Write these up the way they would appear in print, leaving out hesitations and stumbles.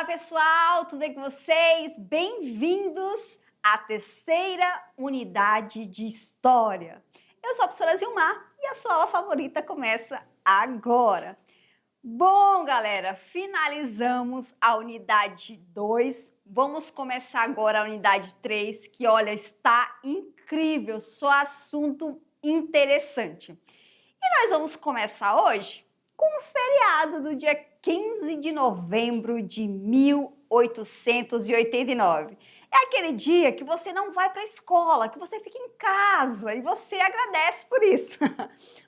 Olá pessoal, tudo bem com vocês? Bem-vindos à terceira unidade de História. Eu sou a professora Zilmar e a sua aula favorita começa agora. Bom, galera, finalizamos a unidade 2. Vamos começar agora a unidade 3, que, olha, está incrível, só assunto interessante. E nós vamos começar hoje com o feriado do dia 15 de novembro de 1889. É aquele dia que você não vai para a escola, que você fica em casa e você agradece por isso.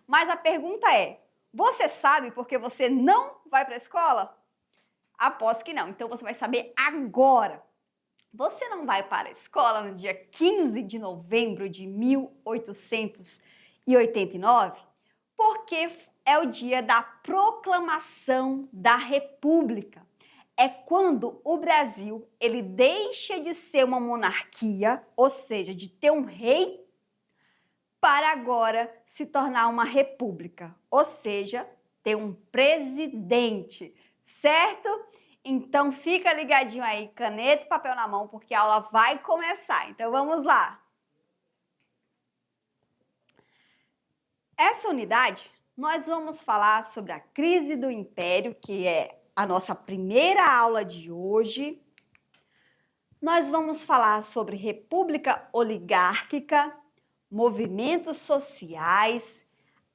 Mas a pergunta é, você sabe por que você não vai para a escola? Aposto que não, então você vai saber agora. Você não vai para a escola no dia 15 de novembro de 1889 porque é o dia da proclamação da República. É quando o Brasil ele deixa de ser uma monarquia, ou seja, de ter um rei, para agora se tornar uma república, ou seja, ter um presidente, certo? Então fica ligadinho aí, caneta e papel na mão, porque a aula vai começar. Então vamos lá. Essa unidade, nós vamos falar sobre a crise do Império, que é a nossa primeira aula de hoje. Nós vamos falar sobre república oligárquica, movimentos sociais,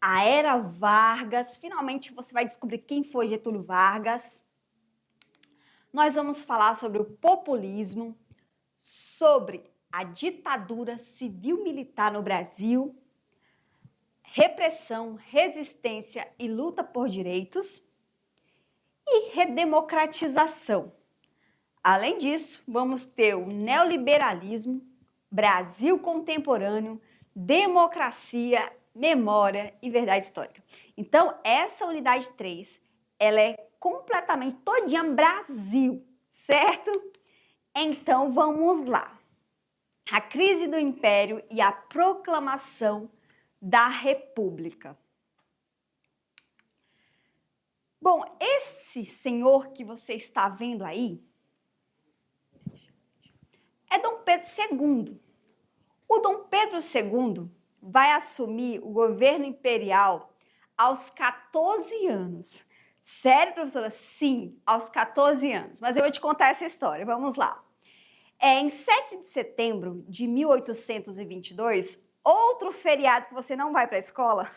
a Era Vargas. Finalmente você vai descobrir quem foi Getúlio Vargas. Nós vamos falar sobre o populismo, sobre a ditadura civil-militar no Brasil, repressão, resistência e luta por direitos e redemocratização. Além disso, vamos ter o neoliberalismo, Brasil contemporâneo, democracia, memória e verdade histórica. Então, essa unidade 3, ela é completamente todinha Brasil, certo? Então, vamos lá. A crise do Império e a proclamação da República. Bom, esse senhor que você está vendo aí é Dom Pedro II. O Dom Pedro II vai assumir o governo imperial aos 14 anos. Sério, professora? Sim, aos 14 anos. Mas eu vou te contar essa história. Vamos lá. Em 7 de setembro de 1822, outro feriado que você não vai para a escola,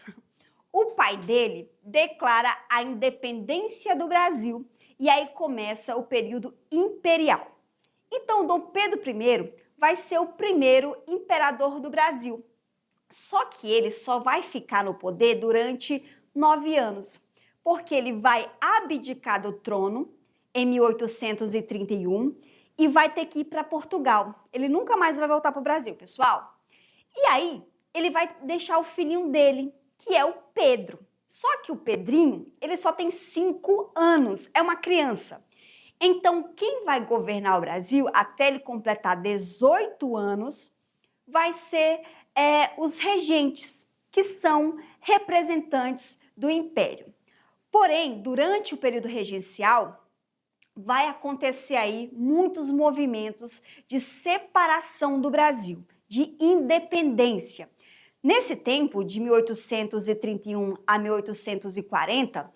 o pai dele declara a independência do Brasil e aí começa o período imperial. Então, Dom Pedro I vai ser o primeiro imperador do Brasil. Só que ele só vai ficar no poder durante 9 anos, porque ele vai abdicar do trono em 1831 e vai ter que ir para Portugal. Ele nunca mais vai voltar para o Brasil, pessoal. E aí, ele vai deixar o filhinho dele, que é o Pedro. Só que o Pedrinho, ele só tem 5 anos, é uma criança. Então, quem vai governar o Brasil até ele completar 18 anos vai ser os regentes, que são representantes do Império. Porém, durante o período regencial, vai acontecer aí muitos movimentos de separação do Brasil, de independência. Nesse tempo, de 1831 a 1840,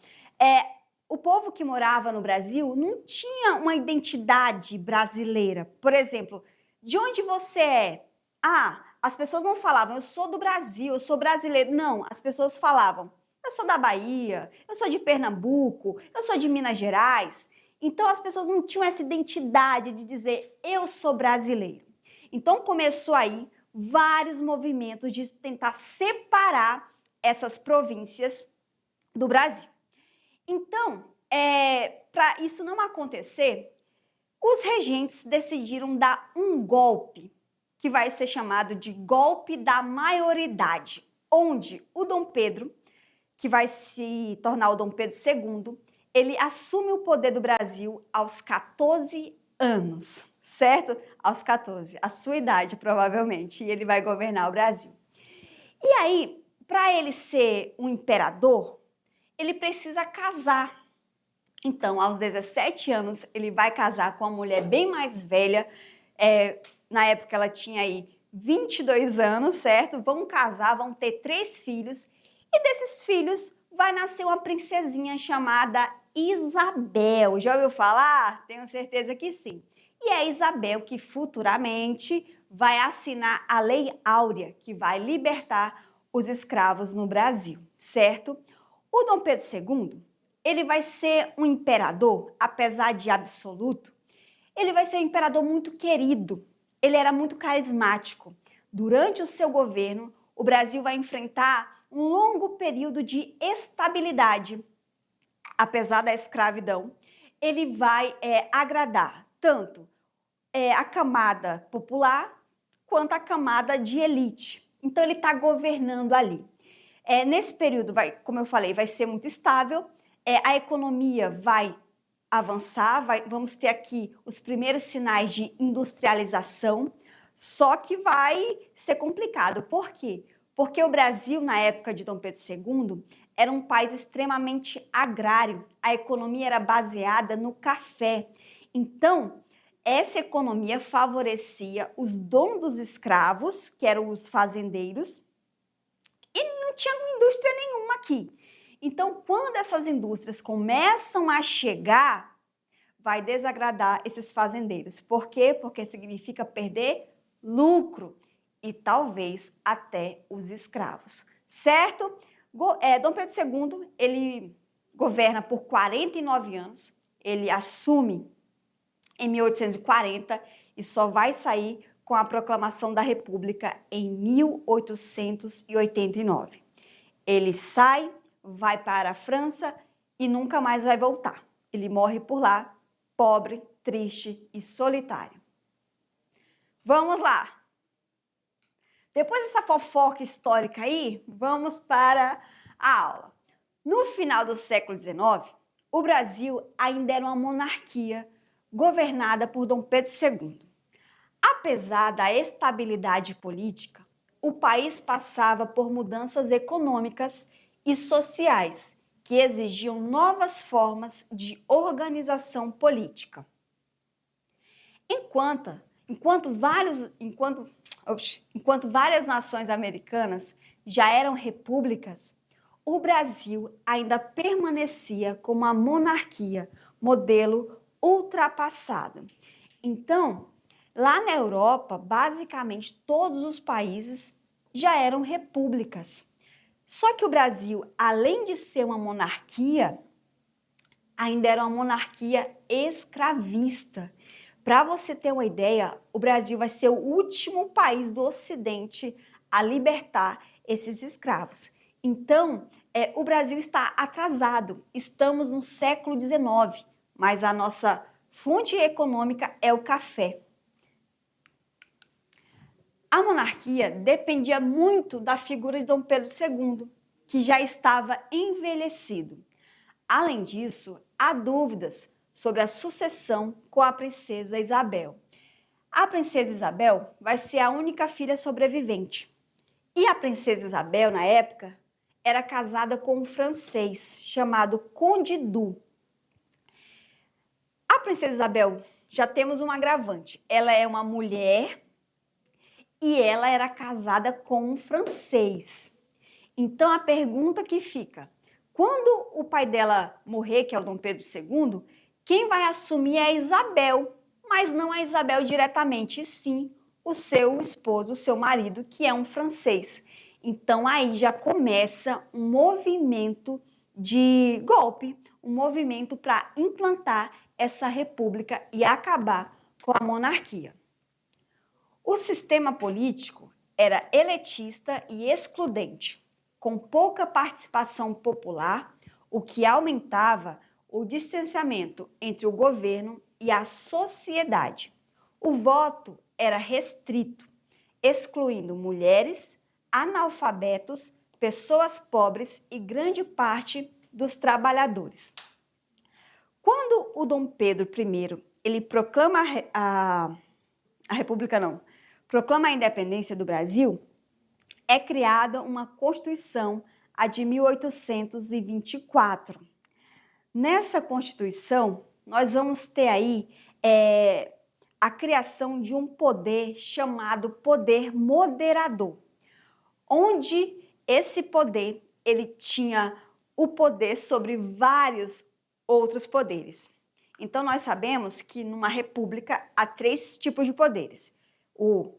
o povo que morava no Brasil não tinha uma identidade brasileira. Por exemplo, de onde você é? Ah, as pessoas não falavam, eu sou do Brasil, eu sou brasileiro. Não, as pessoas falavam, eu sou da Bahia, eu sou de Pernambuco, eu sou de Minas Gerais. Então, as pessoas não tinham essa identidade de dizer, eu sou brasileiro. Então, começou aí vários movimentos de tentar separar essas províncias do Brasil. Então, para isso não acontecer, os regentes decidiram dar um golpe, que vai ser chamado de golpe da maioridade, onde o Dom Pedro, que vai se tornar o Dom Pedro II, ele assume o poder do Brasil aos 14 anos, certo? Aos 14, a sua idade provavelmente, e ele vai governar o Brasil. E aí, para ele ser um imperador, ele precisa casar. Então, aos 17 anos, ele vai casar com uma mulher bem mais velha. Na época, ela tinha aí 22 anos, certo? Vão casar, vão ter 3 filhos. E desses filhos vai nascer uma princesinha chamada Isabel. Já ouviu falar? Tenho certeza que sim. E é Isabel que futuramente vai assinar a Lei Áurea, que vai libertar os escravos no Brasil, certo? O Dom Pedro II, ele vai ser um imperador, apesar de absoluto, ele vai ser um imperador muito querido, ele era muito carismático. Durante o seu governo, o Brasil vai enfrentar um longo período de estabilidade. Apesar da escravidão, ele vai agradar tanto a camada popular quanto a camada de elite. Então, ele está governando ali. Nesse período, como eu falei, vai ser muito estável, a economia vai avançar, vamos ter aqui os primeiros sinais de industrialização, só que vai ser complicado. Por quê? Porque o Brasil, na época de Dom Pedro II, era um país extremamente agrário, a economia era baseada no café. Então, essa economia favorecia os donos dos escravos, que eram os fazendeiros, e não tinha indústria nenhuma aqui. Então, quando essas indústrias começam a chegar, vai desagradar esses fazendeiros. Por quê? Porque significa perder lucro e talvez até os escravos, certo? Dom Pedro II, ele governa por 49 anos, ele assume em 1840 e só vai sair com a proclamação da República em 1889. Ele sai, vai para a França e nunca mais vai voltar. Ele morre por lá, pobre, triste e solitário. Vamos lá! Depois dessa fofoca histórica aí, vamos para a aula. No final do século XIX, o Brasil ainda era uma monarquia governada por Dom Pedro II. Apesar da estabilidade política, o país passava por mudanças econômicas e sociais que exigiam novas formas de organização política. Enquanto várias nações americanas já eram repúblicas, o Brasil ainda permanecia como uma monarquia, modelo ultrapassado. Então, lá na Europa, basicamente todos os países já eram repúblicas. Só que o Brasil, além de ser uma monarquia, ainda era uma monarquia escravista. Para você ter uma ideia, o Brasil vai ser o último país do Ocidente a libertar esses escravos. Então, o Brasil está atrasado, estamos no século XIX, mas a nossa fonte econômica é o café. A monarquia dependia muito da figura de Dom Pedro II, que já estava envelhecido. Além disso, há dúvidas sobre a sucessão com a princesa Isabel. A princesa Isabel vai ser a única filha sobrevivente. E a princesa Isabel, na época, era casada com um francês chamado Conde Du. A princesa Isabel, já temos um agravante, ela é uma mulher e ela era casada com um francês. Então a pergunta que fica, quando o pai dela morrer, que é o Dom Pedro II, quem vai assumir é a Isabel, mas não a Isabel diretamente, e sim o seu esposo, o seu marido, que é um francês. Então aí já começa um movimento de golpe, um movimento para implantar essa república e acabar com a monarquia. O sistema político era elitista e excludente, com pouca participação popular, o que aumentava o distanciamento entre o governo e a sociedade. O voto era restrito, excluindo mulheres, analfabetos, pessoas pobres e grande parte dos trabalhadores. Quando o Dom Pedro I ele proclama proclama a independência do Brasil, é criada uma Constituição, a de 1824. Nessa Constituição, nós vamos ter aí a criação de um poder chamado poder moderador, onde esse poder ele tinha o poder sobre vários outros poderes. Então, nós sabemos que numa república há 3 tipos de poderes: o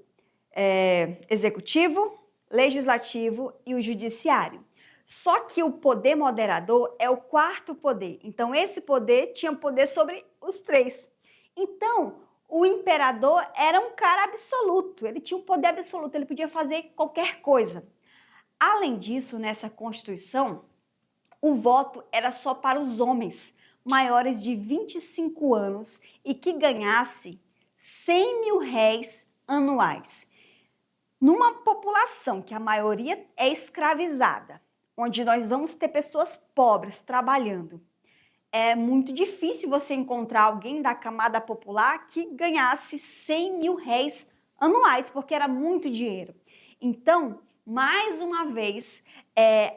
executivo, legislativo e o judiciário. Só que o poder moderador é o 4º poder. Então, esse poder tinha poder sobre os 3. Então, o imperador era um cara absoluto, ele tinha um poder absoluto, ele podia fazer qualquer coisa. Além disso, nessa Constituição, o voto era só para os homens maiores de 25 anos e que ganhasse 100 mil réis anuais. Numa população que a maioria é escravizada, onde nós vamos ter pessoas pobres trabalhando, é muito difícil você encontrar alguém da camada popular que ganhasse 100 mil réis anuais, porque era muito dinheiro. Então, mais uma vez,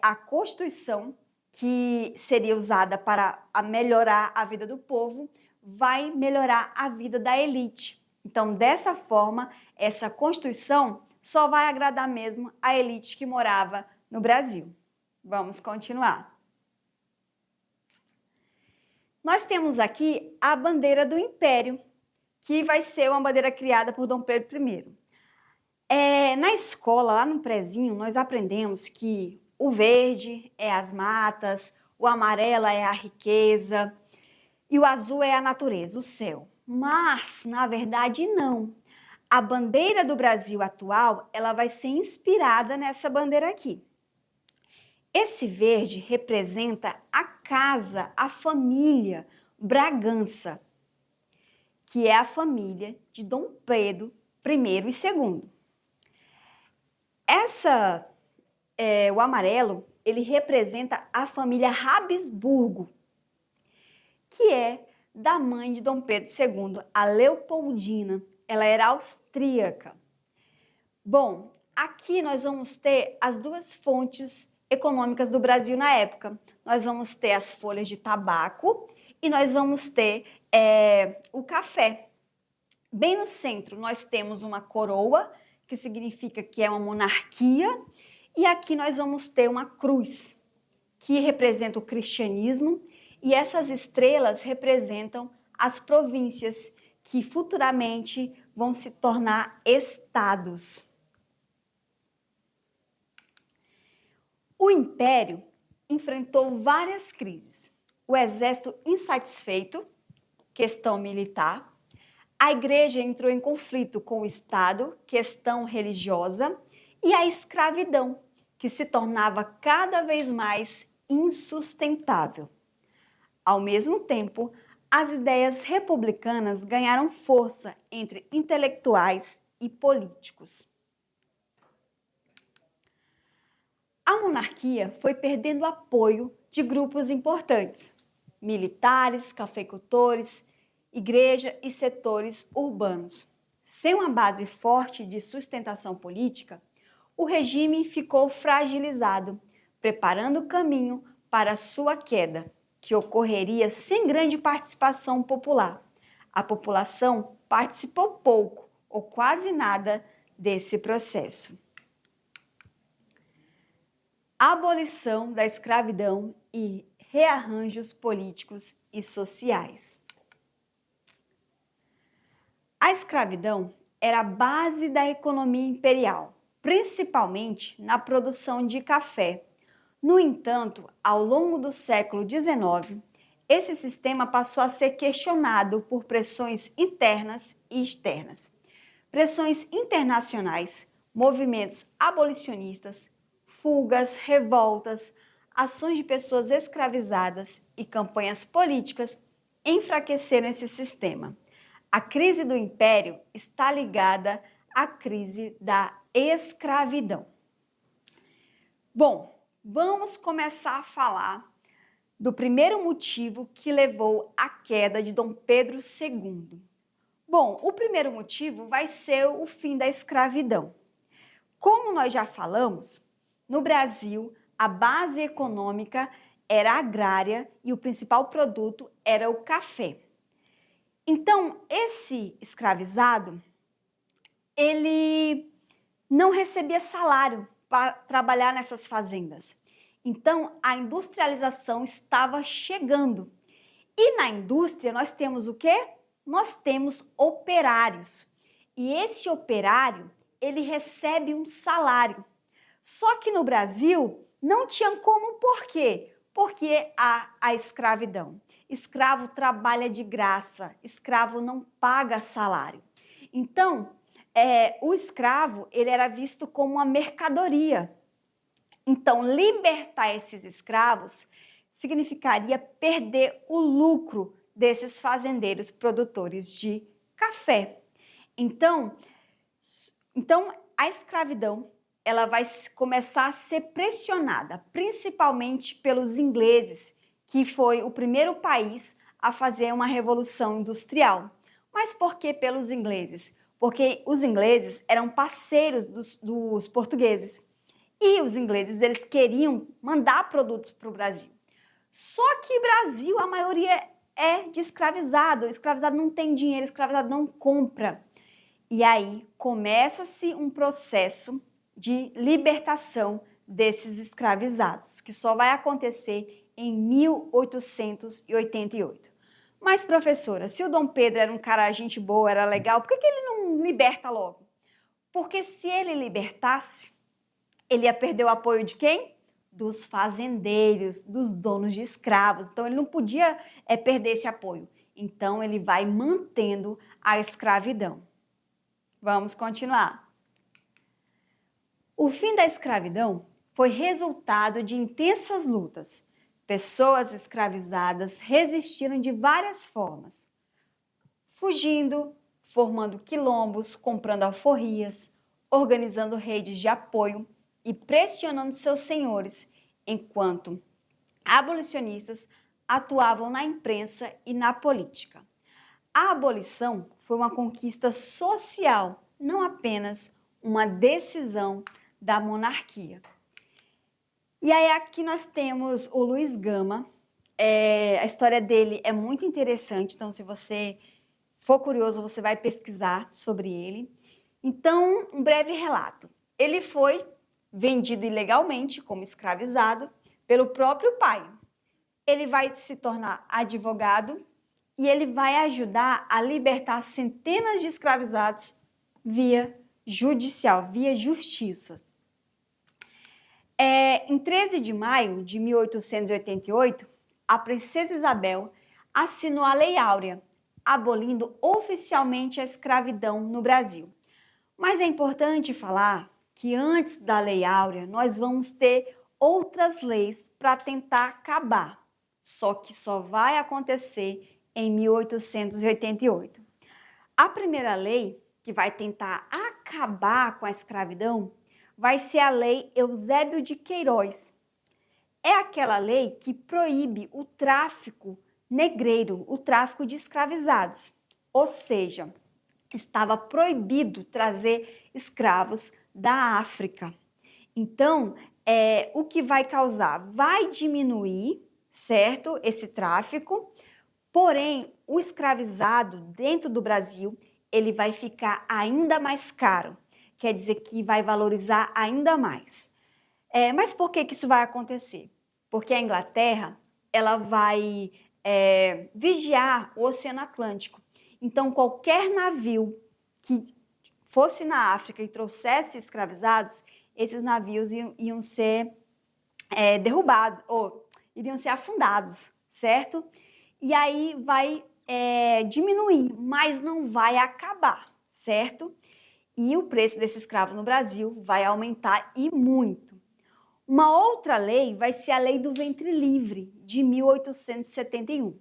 a Constituição, que seria usada para melhorar a vida do povo, vai melhorar a vida da elite. Então, dessa forma, essa Constituição só vai agradar mesmo a elite que morava no Brasil. Vamos continuar. Nós temos aqui a bandeira do Império, que vai ser uma bandeira criada por Dom Pedro I. Na escola, lá no prezinho, nós aprendemos que o verde é as matas, o amarelo é a riqueza e o azul é a natureza, o céu. Mas, na verdade, não. A bandeira do Brasil atual, ela vai ser inspirada nessa bandeira aqui. Esse verde representa a casa, a família Bragança, que é a família de Dom Pedro I e II. O amarelo, ele representa a família Habsburgo, que é da mãe de Dom Pedro II, a Leopoldina. Ela era austríaca. Bom, aqui nós vamos ter as 2 fontes econômicas do Brasil na época. Nós vamos ter as folhas de tabaco e nós vamos ter o café. Bem no centro nós temos uma coroa, que significa que é uma monarquia, e aqui nós vamos ter uma cruz, que representa o cristianismo, e essas estrelas representam as províncias, que futuramente vão se tornar estados. O Império enfrentou várias crises. O exército insatisfeito, questão militar. A igreja entrou em conflito com o Estado, questão religiosa. E a escravidão, que se tornava cada vez mais insustentável. Ao mesmo tempo, as ideias republicanas ganharam força entre intelectuais e políticos. A monarquia foi perdendo apoio de grupos importantes, militares, cafeicultores, igreja e setores urbanos. Sem uma base forte de sustentação política, o regime ficou fragilizado, preparando o caminho para sua queda, que ocorreria sem grande participação popular. A população participou pouco ou quase nada desse processo. Abolição da escravidão e rearranjos políticos e sociais. A escravidão era a base da economia imperial, principalmente na produção de café. No entanto, ao longo do século XIX, esse sistema passou a ser questionado por pressões internas e externas. Pressões internacionais, movimentos abolicionistas, fugas, revoltas, ações de pessoas escravizadas e campanhas políticas enfraqueceram esse sistema. A crise do Império está ligada à crise da escravidão. Bom, vamos começar a falar do primeiro motivo que levou à queda de Dom Pedro II. Bom, o primeiro motivo vai ser o fim da escravidão. Como nós já falamos, no Brasil, a base econômica era agrária e o principal produto era o café. Então, esse escravizado, ele não recebia salário para trabalhar nessas fazendas. Então, a industrialização estava chegando. E na indústria nós temos o quê? Nós temos operários. E esse operário, ele recebe um salário. Só que no Brasil não tinha como, por quê? Porque há a escravidão. Escravo trabalha de graça, escravo não paga salário. Então, o escravo ele era visto como uma mercadoria. Então, libertar esses escravos significaria perder o lucro desses fazendeiros produtores de café. Então a escravidão ela vai começar a ser pressionada, principalmente pelos ingleses, que foi o primeiro país a fazer uma revolução industrial. Mas por que pelos ingleses? Porque os ingleses eram parceiros dos portugueses. E os ingleses eles queriam mandar produtos para o Brasil. Só que o Brasil, a maioria é de escravizado. O escravizado não tem dinheiro, o escravizado não compra. E aí começa-se um processo de libertação desses escravizados, que só vai acontecer em 1888. Mas, professora, se o Dom Pedro era um cara gente boa, era legal, por que ele não liberta logo? Porque se ele libertasse, ele ia perder o apoio de quem? Dos fazendeiros, dos donos de escravos. Então, ele não podia perder esse apoio. Então, ele vai mantendo a escravidão. Vamos continuar. O fim da escravidão foi resultado de intensas lutas. Pessoas escravizadas resistiram de várias formas, fugindo, formando quilombos, comprando alforrias, organizando redes de apoio e pressionando seus senhores, enquanto abolicionistas atuavam na imprensa e na política. A abolição foi uma conquista social, não apenas uma decisão da monarquia. E aí aqui nós temos o Luiz Gama. A história dele é muito interessante, então se você for curioso, você vai pesquisar sobre ele. Então, um breve relato. Ele foi vendido ilegalmente como escravizado pelo próprio pai. Ele vai se tornar advogado e ele vai ajudar a libertar centenas de escravizados via judicial, via justiça. Em 13 de maio de 1888, a princesa Isabel assinou a Lei Áurea, abolindo oficialmente a escravidão no Brasil. Mas é importante falar que antes da Lei Áurea, nós vamos ter outras leis para tentar acabar, só que só vai acontecer em 1888. A primeira lei que vai tentar acabar com a escravidão vai ser a Lei Eusébio de Queiroz. É aquela lei que proíbe o tráfico negreiro, o tráfico de escravizados. Ou seja, estava proibido trazer escravos da África. Então, o que vai causar? Vai diminuir, certo, esse tráfico, porém, o escravizado dentro do Brasil, ele vai ficar ainda mais caro. Quer dizer que vai valorizar ainda mais. Mas por que isso vai acontecer? Porque a Inglaterra ela vai vigiar o Oceano Atlântico. Então, qualquer navio que fosse na África e trouxesse escravizados, esses navios iam ser derrubados, ou iriam ser afundados, certo? E aí vai diminuir, mas não vai acabar, certo? E o preço desse escravo no Brasil vai aumentar e muito. Uma outra lei vai ser a Lei do Ventre Livre, de 1871.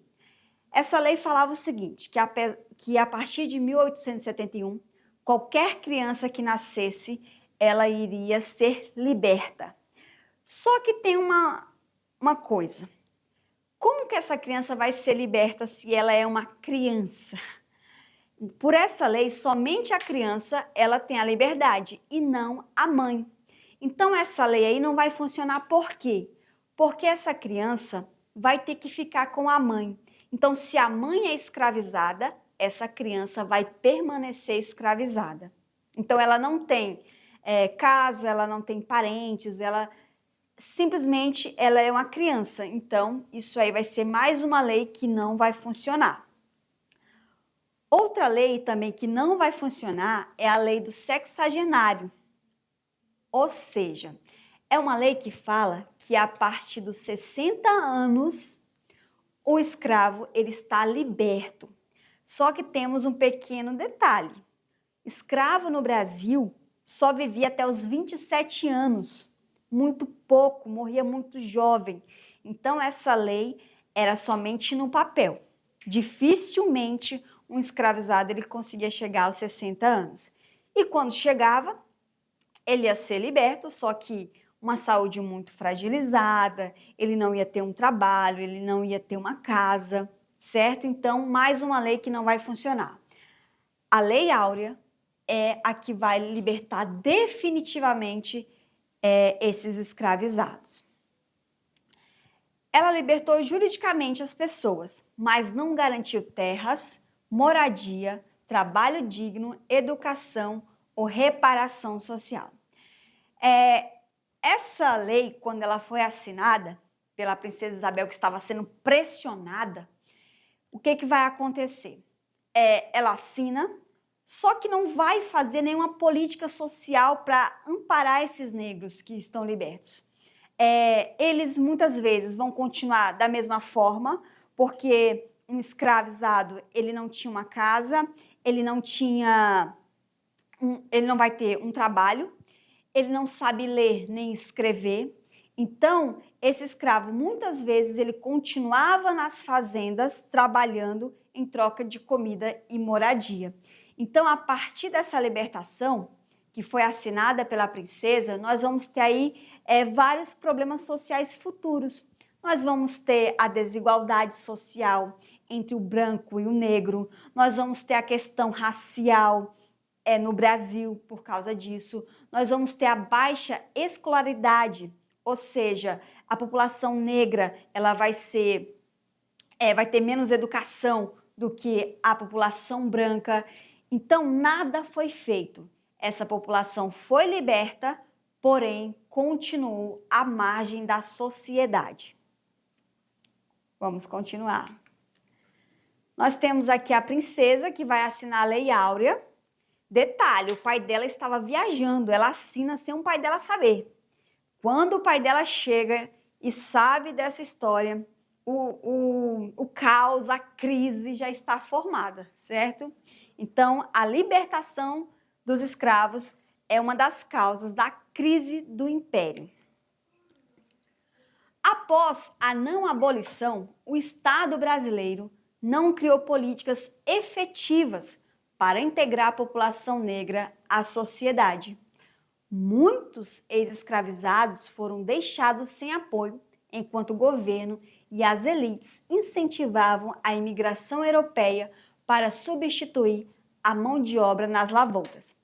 Essa lei falava o seguinte, que a partir de 1871, qualquer criança que nascesse, ela iria ser liberta. Só que tem uma coisa. Como que essa criança vai ser liberta se ela é uma criança? Por essa lei, somente a criança ela tem a liberdade e não a mãe. Então, essa lei aí não vai funcionar por quê? Porque essa criança vai ter que ficar com a mãe. Então, se a mãe é escravizada, essa criança vai permanecer escravizada. Então, ela não tem casa, ela não tem parentes, ela simplesmente ela é uma criança. Então, isso aí vai ser mais uma lei que não vai funcionar. Outra lei também que não vai funcionar é a lei do sexagenário. Ou seja, é uma lei que fala que a partir dos 60 anos o escravo ele está liberto. Só que temos um pequeno detalhe. Escravo no Brasil só vivia até os 27 anos. Muito pouco, morria muito jovem. Então essa lei era somente no papel. Dificilmente um escravizado ele conseguia chegar aos 60 anos. E quando chegava, ele ia ser liberto, só que uma saúde muito fragilizada, ele não ia ter um trabalho, ele não ia ter uma casa, certo? Então, mais uma lei que não vai funcionar. A Lei Áurea é a que vai libertar definitivamente esses escravizados. Ela libertou juridicamente as pessoas, mas não garantiu terras, moradia, trabalho digno, educação ou reparação social. Essa lei, quando ela foi assinada pela princesa Isabel, que estava sendo pressionada, o que vai acontecer? Ela assina, só que não vai fazer nenhuma política social para amparar esses negros que estão libertos. Eles muitas vezes vão continuar da mesma forma, porque um escravizado ele não tinha uma casa, ele não vai ter um trabalho, ele não sabe ler nem escrever. Então, esse escravo, muitas vezes, ele continuava nas fazendas trabalhando em troca de comida e moradia. Então, a partir dessa libertação, que foi assinada pela princesa, nós vamos ter aí vários problemas sociais futuros. Nós vamos ter a desigualdade social entre o branco e o negro, nós vamos ter a questão racial no Brasil por causa disso, nós vamos ter a baixa escolaridade, ou seja, a população negra ela vai ter menos educação do que a população branca. Então, nada foi feito. Essa população foi liberta, porém, continuou à margem da sociedade. Vamos continuar. Nós temos aqui a princesa que vai assinar a Lei Áurea. Detalhe, o pai dela estava viajando, ela assina sem o pai dela saber. Quando o pai dela chega e sabe dessa história, o caos, a crise já está formada, certo? Então, a libertação dos escravos é uma das causas da crise do império. Após a não abolição, o Estado brasileiro não criou políticas efetivas para integrar a população negra à sociedade. Muitos ex-escravizados foram deixados sem apoio, enquanto o governo e as elites incentivavam a imigração europeia para substituir a mão de obra nas lavouras.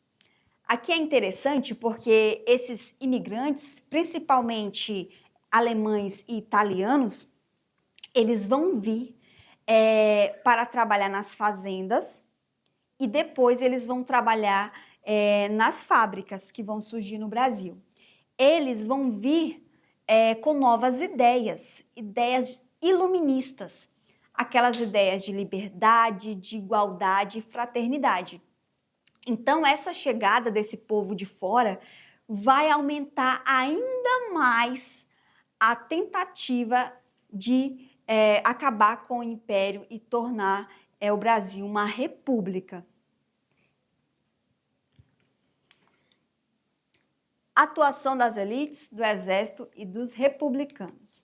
Aqui é interessante porque esses imigrantes, principalmente alemães e italianos, eles vão vir para trabalhar nas fazendas e depois eles vão trabalhar nas fábricas que vão surgir no Brasil. Eles vão vir com novas ideias iluministas, aquelas ideias de liberdade, de igualdade e fraternidade. Então, essa chegada desse povo de fora vai aumentar ainda mais a tentativa de acabar com o império e tornar o Brasil uma república. Atuação das elites, do exército e dos republicanos.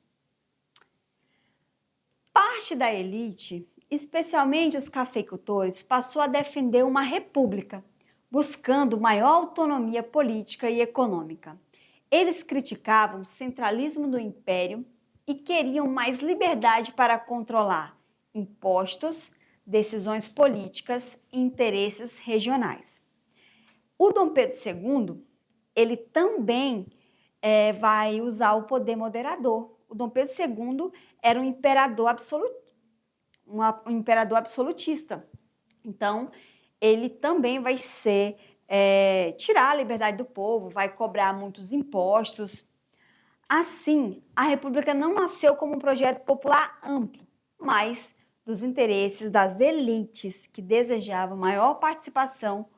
Parte da elite, especialmente os cafeicultores, passou a defender uma república, buscando maior autonomia política e econômica. Eles criticavam o centralismo do império e queriam mais liberdade para controlar impostos, decisões políticas e interesses regionais. O Dom Pedro II, ele também vai usar o poder moderador, o Dom Pedro II era um imperador um imperador absolutista. Então, ele também vai tirar a liberdade do povo, vai cobrar muitos impostos. Assim, a República não nasceu como um projeto popular amplo, mas dos interesses das elites que desejavam maior participação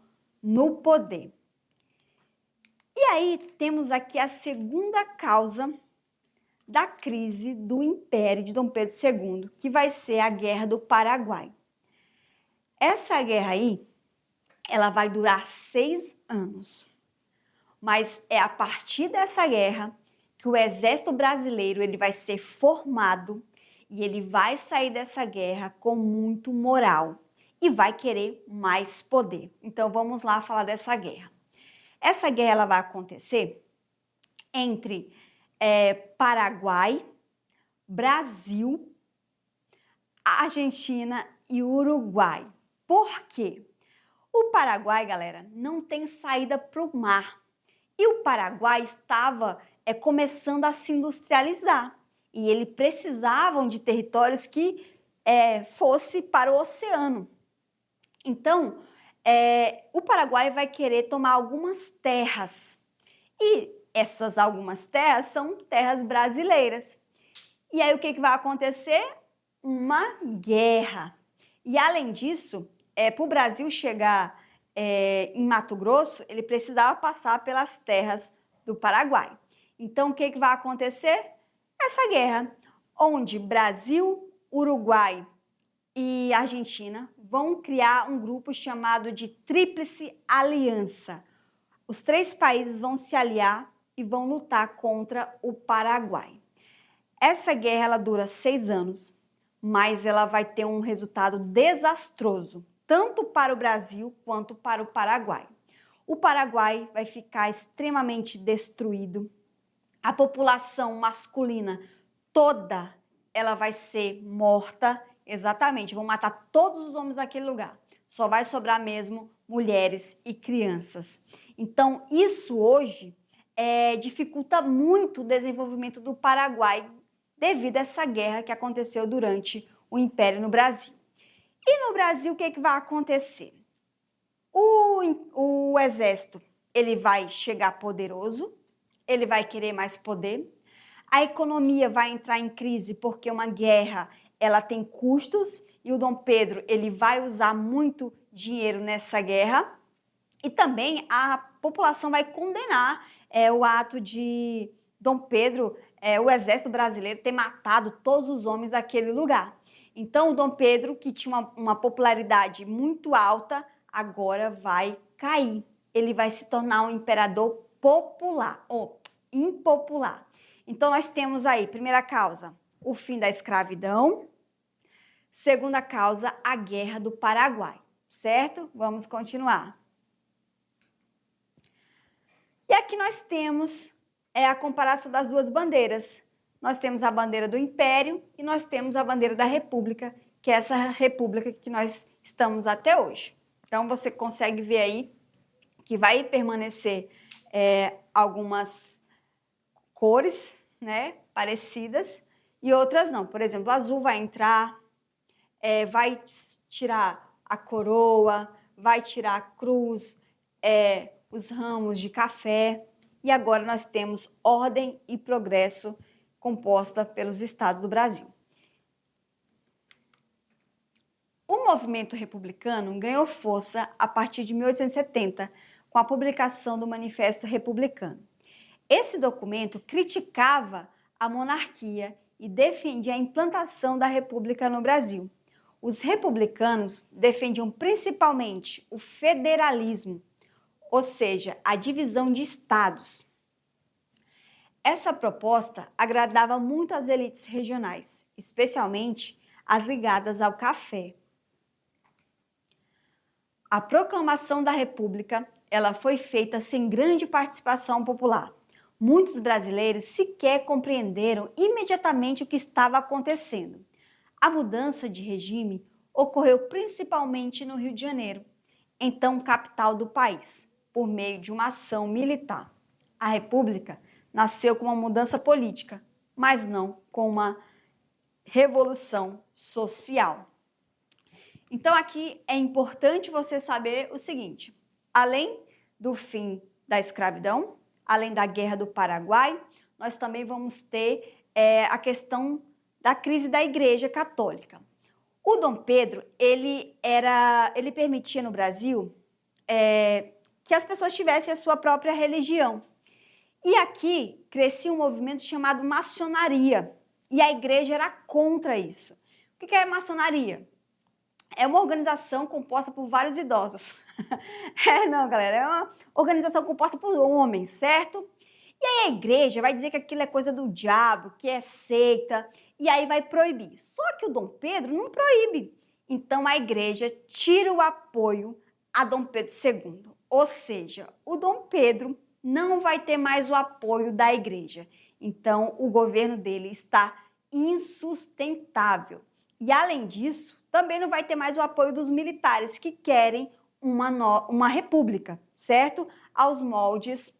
no poder. E aí temos aqui a segunda causa da crise do Império de Dom Pedro II, que vai ser a Guerra do Paraguai. Essa guerra aí, ela vai durar 6 anos, mas é a partir dessa guerra que o exército brasileiro ele vai ser formado e ele vai sair dessa guerra com muito moral e vai querer mais poder. Então vamos lá falar dessa guerra. Essa guerra ela vai acontecer entre Paraguai, Brasil, Argentina e Uruguai. Por quê? O Paraguai, galera, não tem saída para o mar. E o Paraguai estava começando a se industrializar. E eles precisavam de territórios que fosse para o oceano. Então, o Paraguai vai querer tomar algumas terras. E essas algumas terras são terras brasileiras. E aí o que vai acontecer? Uma guerra. E além disso, para o Brasil chegar em Mato Grosso, ele precisava passar pelas terras do Paraguai. Então o que vai acontecer? Essa guerra, onde Brasil, Uruguai e Argentina vão criar um grupo chamado de Tríplice Aliança. Os 3 países vão se aliar e vão lutar contra o Paraguai. Essa guerra ela dura 6 anos, mas ela vai ter um resultado desastroso, tanto para o Brasil quanto para o Paraguai. O Paraguai vai ficar extremamente destruído. A população masculina toda ela vai ser morta, exatamente, vão matar todos os homens daquele lugar. Só vai sobrar mesmo mulheres e crianças. Então, isso hoje dificulta muito o desenvolvimento do Paraguai devido a essa guerra que aconteceu durante o Império no Brasil. E no Brasil, o que vai acontecer? O exército ele vai chegar poderoso, ele vai querer mais poder, a economia vai entrar em crise porque uma guerra ela tem custos e o Dom Pedro ele vai usar muito dinheiro nessa guerra e também a população vai condenar o ato de Dom Pedro, o exército brasileiro, ter matado todos os homens daquele lugar. Então o Dom Pedro, que tinha uma popularidade muito alta, agora vai cair. Ele vai se tornar um imperador popular, ou impopular. Então nós temos aí, primeira causa, o fim da escravidão. Segunda causa, a Guerra do Paraguai, certo? Vamos continuar. E aqui nós temos a comparação das 2 bandeiras. Nós temos a bandeira do Império e nós temos a bandeira da República, que é essa república que nós estamos até hoje. Então você consegue ver aí que vai permanecer algumas cores, né, parecidas e outras não. Por exemplo, o azul vai entrar, vai tirar a coroa, vai tirar a cruz, os ramos de café. E agora nós temos Ordem e Progresso composta pelos estados do Brasil. O movimento republicano ganhou força a partir de 1870, com a publicação do Manifesto Republicano. Esse documento criticava a monarquia e defendia a implantação da república no Brasil. Os republicanos defendiam principalmente o federalismo, ou seja, a divisão de estados. Essa proposta agradava muito às elites regionais, especialmente as ligadas ao café. A proclamação da República ela foi feita sem grande participação popular. Muitos brasileiros sequer compreenderam imediatamente o que estava acontecendo. A mudança de regime ocorreu principalmente no Rio de Janeiro, então capital do país, por meio de uma ação militar. A República nasceu com uma mudança política, mas não com uma revolução social. Então, aqui é importante você saber o seguinte: além do fim da escravidão, além da Guerra do Paraguai, nós também vamos ter a questão da crise da Igreja Católica. O Dom Pedro, ele permitia no Brasil que as pessoas tivessem a sua própria religião. E aqui crescia um movimento chamado maçonaria, e a igreja era contra isso. O que é maçonaria? É uma organização composta por vários idosos. Não, galera, é uma organização composta por homens, certo? E aí a igreja vai dizer que aquilo é coisa do diabo, que é seita, e aí vai proibir. Só que o Dom Pedro não proíbe. Então a igreja tira o apoio a Dom Pedro II. Ou seja, o Dom Pedro não vai ter mais o apoio da igreja. Então o governo dele está insustentável. E além disso, também não vai ter mais o apoio dos militares que querem uma república, certo? Aos moldes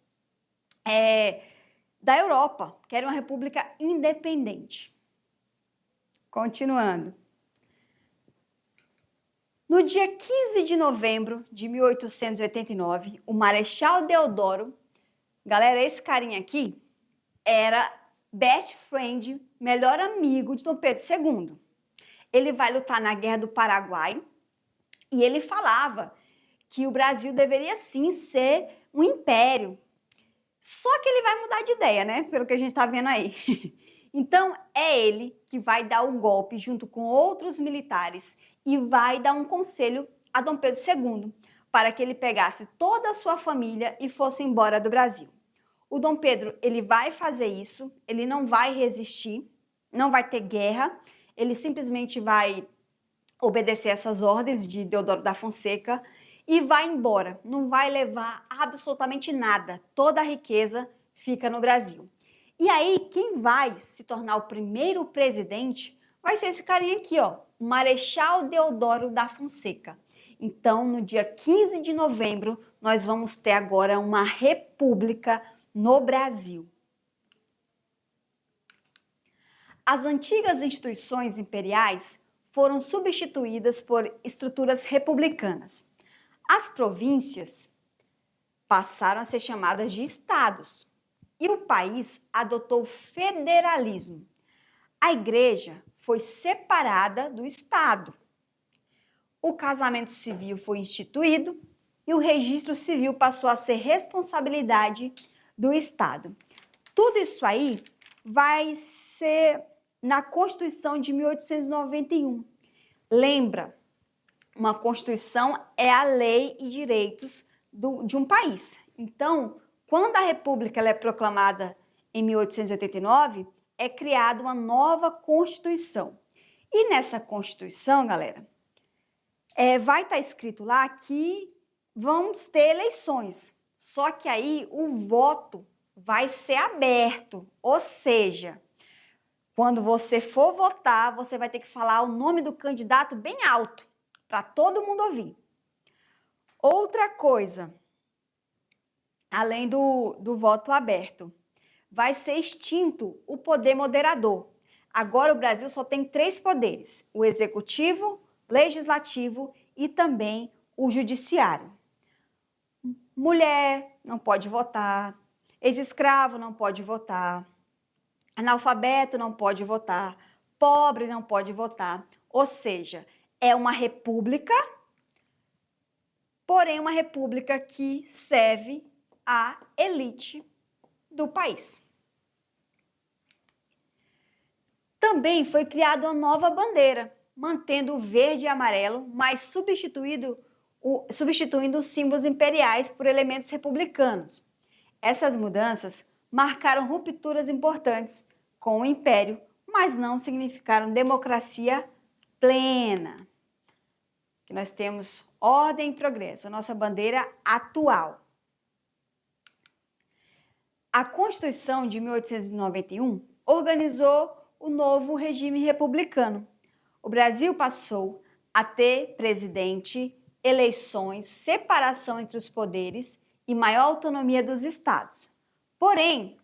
da Europa, querem uma república independente. Continuando. No dia 15 de novembro de 1889, o Marechal Deodoro, galera, esse carinha aqui, era best friend, melhor amigo de Dom Pedro II. Ele vai lutar na Guerra do Paraguai e ele falava que o Brasil deveria sim ser um império. Só que ele vai mudar de ideia, né? Pelo que a gente está vendo aí. Então, é ele que vai dar o golpe junto com outros militares e vai dar um conselho a Dom Pedro II para que ele pegasse toda a sua família e fosse embora do Brasil. O Dom Pedro, ele vai fazer isso, ele não vai resistir, não vai ter guerra, ele simplesmente vai obedecer essas ordens de Deodoro da Fonseca e vai embora, não vai levar absolutamente nada, toda a riqueza fica no Brasil. E aí, quem vai se tornar o primeiro presidente vai ser esse carinha aqui, ó, Marechal Deodoro da Fonseca. Então, no dia 15 de novembro, nós vamos ter agora uma república no Brasil. As antigas instituições imperiais foram substituídas por estruturas republicanas. As províncias passaram a ser chamadas de estados e o país adotou o federalismo. A igreja foi separada do estado. O casamento civil foi instituído e o registro civil passou a ser responsabilidade do estado. Tudo isso aí vai ser na Constituição de 1891. Lembra, uma Constituição é a lei e direitos de um país. Então, quando a República ela é proclamada em 1889, é criada uma nova Constituição. E nessa Constituição, galera, vai estar escrito lá que vamos ter eleições. Só que aí o voto vai ser aberto, ou seja, quando você for votar, você vai ter que falar o nome do candidato bem alto, para todo mundo ouvir. Outra coisa, além do voto aberto, vai ser extinto o poder moderador. Agora o Brasil só tem 3 poderes: o executivo, legislativo e também o judiciário. Mulher não pode votar, ex-escravo não pode votar, analfabeto não pode votar, pobre não pode votar. Ou seja, é uma república, porém uma república que serve à elite do país. Também foi criada uma nova bandeira, mantendo o verde e amarelo, mas substituindo os símbolos imperiais por elementos republicanos. Essas mudanças marcaram rupturas importantes com o Império, mas não significaram democracia plena. Que nós temos ordem e progresso, a nossa bandeira atual. A Constituição de 1891 organizou o novo regime republicano. O Brasil passou a ter presidente, eleições, separação entre os poderes e maior autonomia dos estados. Porém,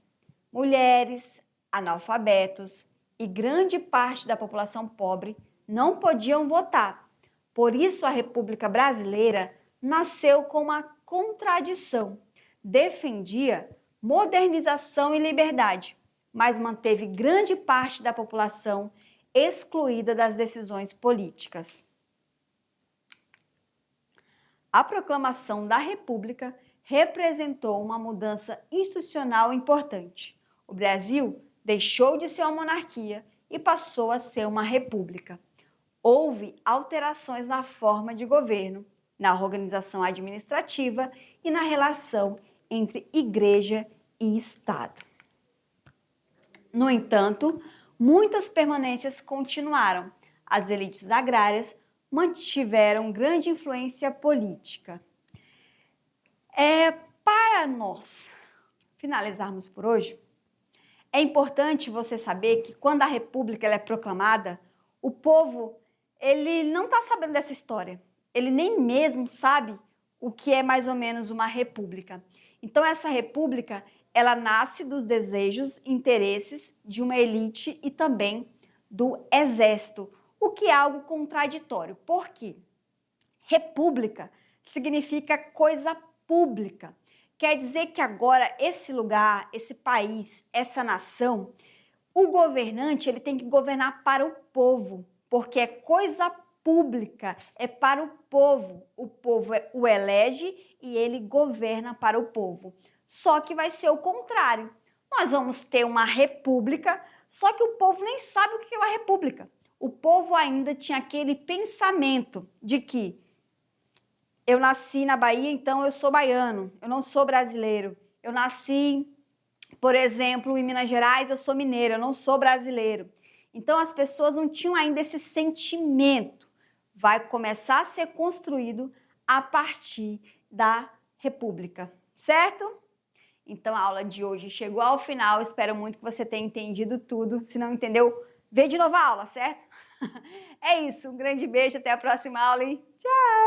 mulheres, analfabetos e grande parte da população pobre não podiam votar. Por isso, a República Brasileira nasceu com uma contradição. Defendia modernização e liberdade, mas manteve grande parte da população excluída das decisões políticas. A proclamação da República representou uma mudança institucional importante. O Brasil deixou de ser uma monarquia e passou a ser uma república. Houve alterações na forma de governo, na organização administrativa e na relação entre igreja e Estado. No entanto, muitas permanências continuaram. As elites agrárias mantiveram grande influência política. Para nós finalizarmos por hoje, é importante você saber que quando a República ela é proclamada, o povo ele não está sabendo dessa história. Ele nem mesmo sabe o que é mais ou menos uma república. Então, essa república ela nasce dos desejos e interesses de uma elite e também do exército, o que é algo contraditório. Por quê? República significa coisa pública. Quer dizer que agora esse lugar, esse país, essa nação, o governante ele tem que governar para o povo, porque é coisa pública, é para o povo o elege e ele governa para o povo. Só que vai ser o contrário. Nós vamos ter uma república, só que o povo nem sabe o que é uma república. O povo ainda tinha aquele pensamento de que eu nasci na Bahia, então eu sou baiano, eu não sou brasileiro. Eu nasci, por exemplo, em Minas Gerais, eu sou mineiro, eu não sou brasileiro. Então as pessoas não tinham ainda esse sentimento. Vai começar a ser construído a partir da República, certo? Então a aula de hoje chegou ao final, espero muito que você tenha entendido tudo. Se não entendeu, vê de novo a aula, certo? É isso, um grande beijo, até a próxima aula e tchau!